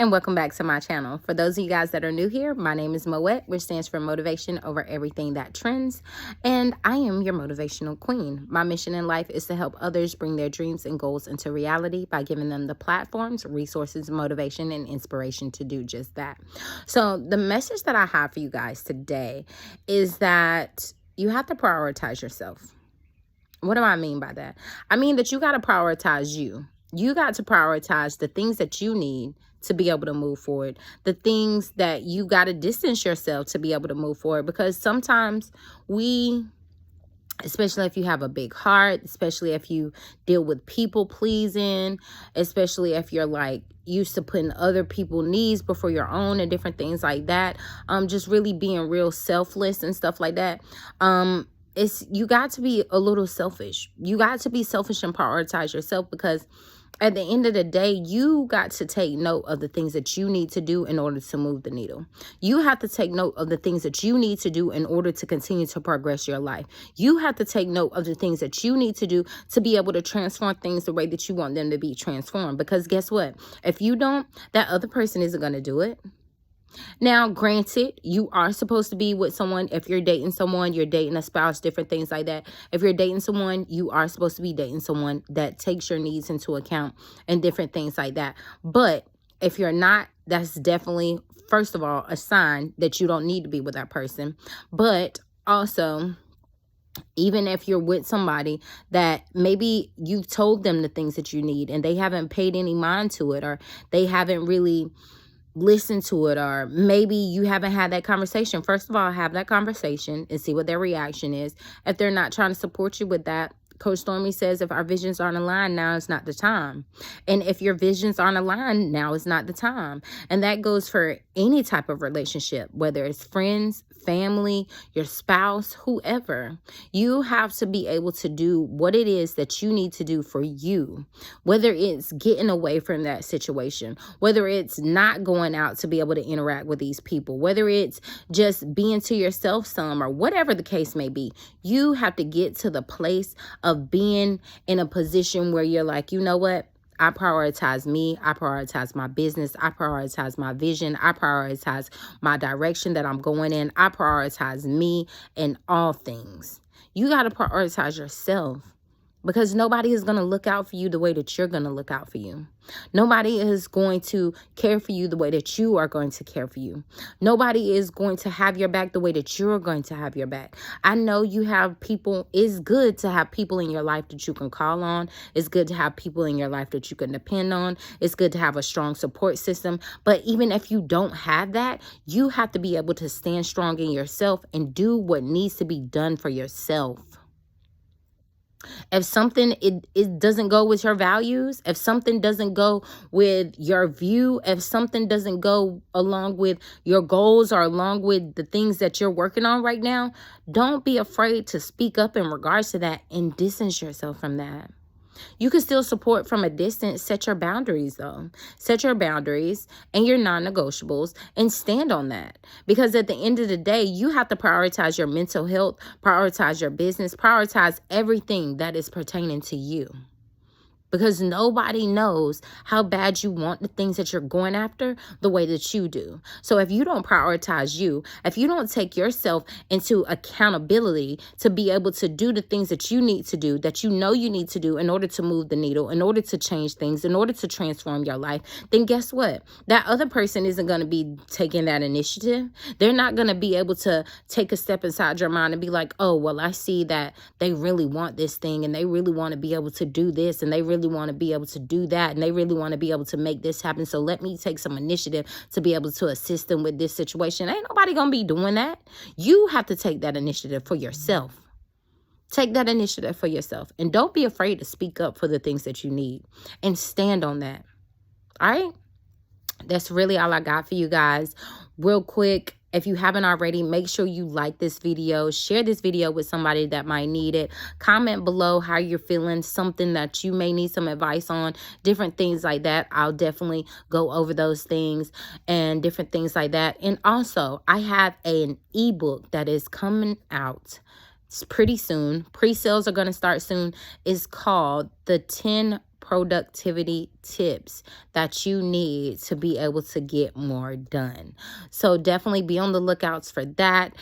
and welcome back to my channel. For those of you guys that are new here, my name is Moet, which stands for Motivation Over Everything That Trends, and I am your motivational queen. My mission in life is to help others bring their dreams and goals into reality by giving them the platforms, resources, motivation, and inspiration to do just that. So the message that I have for you guys today is that you have to prioritize yourself. What do I mean by that? I mean that you got to prioritize you. You got to prioritize the things that you need to be able to move forward, the things that you got to distance yourself to be able to move forward, because sometimes especially if you have a big heart, especially if you deal with people pleasing, especially if you're like used to putting other people's needs before your own and different things like that, just really being real selfless and stuff like that. You got to be a little selfish. You got to be selfish and prioritize yourself, because at the end of the day, you got to take note of the things that you need to do in order to move the needle. You have to take note of the things that you need to do in order to continue to progress your life. You have to take note of the things that you need to do to be able to transform things the way that you want them to be transformed. Because guess what? If you don't, that other person isn't going to do it. Now, granted, you are supposed to be with someone. If you're dating someone, you're dating a spouse, different things like that. If you're dating someone, you are supposed to be dating someone that takes your needs into account and different things like that. But if you're not, that's definitely, first of all, a sign that you don't need to be with that person. But also, even if you're with somebody that maybe you've told them the things that you need and they haven't paid any mind to it, or they haven't really listen to it, or maybe you haven't had that conversation. First of all, have that conversation and see what their reaction is. If they're not trying to support you with that, Coach Stormy says, if our visions aren't aligned, now is not the time. And if your visions aren't aligned, now is not the time. And that goes for any type of relationship, whether it's friends, family, your spouse, whoever. You have to be able to do what it is that you need to do for you, whether it's getting away from that situation, whether it's not going out to be able to interact with these people, whether it's just being to yourself some, or whatever the case may be. You have to get to the place of being in a position where you're like, you know what? I prioritize me. I prioritize my business. I prioritize my vision. I prioritize my direction that I'm going in. I prioritize me in all things. You got to prioritize yourself, because nobody is going to look out for you the way that you're going to look out for you. Nobody is going to care for you the way that you are going to care for you. Nobody is going to have your back the way that you're going to have your back. I know you have people. It's good to have people in your life that you can call on. It's good to have people in your life that you can depend on. It's good to have a strong support system. But even if you don't have that, you have to be able to stand strong in yourself and do what needs to be done for yourself. If something it doesn't go with your values, if something doesn't go with your view, if something doesn't go along with your goals or along with the things that you're working on right now, don't be afraid to speak up in regards to that and distance yourself from that. You can still support from a distance. Set your boundaries, though. Set your boundaries and your non-negotiables and stand on that. Because at the end of the day, you have to prioritize your mental health, prioritize your business, prioritize everything that is pertaining to you. Because nobody knows how bad you want the things that you're going after the way that you do. So if you don't prioritize you, if you don't take yourself into accountability to be able to do the things that you need to do, that you know you need to do in order to move the needle, in order to change things, in order to transform your life, then guess what? That other person isn't going to be taking that initiative. They're not going to be able to take a step inside your mind and be like, oh, well, I see that they really want this thing and they really want to be able to do this and they really want to be able to do that and they really want to be able to make this happen. So let me take some initiative to be able to assist them with this situation. Ain't nobody going to be doing that. You have to take that initiative for yourself. Take that initiative for yourself. And don't be afraid to speak up for the things that you need and stand on that. All right? That's really all I got for you guys. Real quick, if you haven't already, make sure you like this video, share this video with somebody that might need it. Comment below how you're feeling, something that you may need some advice on, different things like that. I'll definitely go over those things and different things like that. And also, I have an ebook that is coming out. It's pretty soon. Pre-sales are going to start soon. It's called The 10 productivity tips that you need to be able to get more done. So definitely be on the lookouts for that.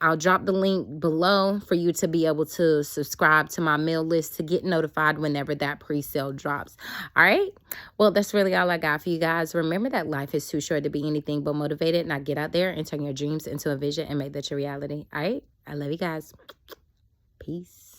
I'll drop the link below for you to be able to subscribe to my mail list to get notified whenever that pre-sale drops. All right. Well, that's really all I got for you guys. Remember that life is too short to be anything but motivated. Now get out there and turn your dreams into a vision and make that your reality. All right. I love you guys. Peace.